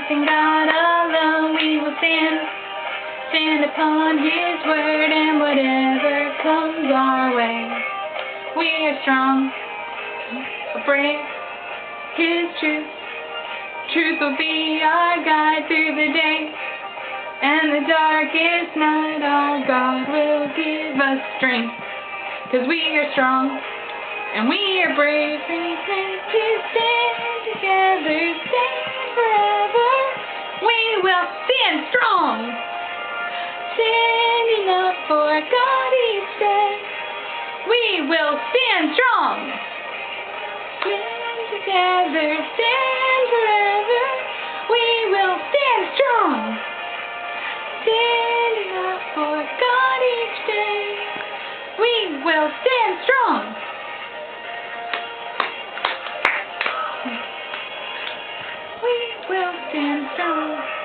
trust in God alone we will stand upon His word, and whatever comes our way, we are strong, brave, His truth will be our guide through the day, and the darkest night our God will give us strength, 'cause we are strong, and we are brave, we meant to stand together, stand forever, we will stand strong, standing up for God each day, we will stand strong, stand together, stand forever, we will stand strong, standing up for God each day, we will stand strong. We will stand strong.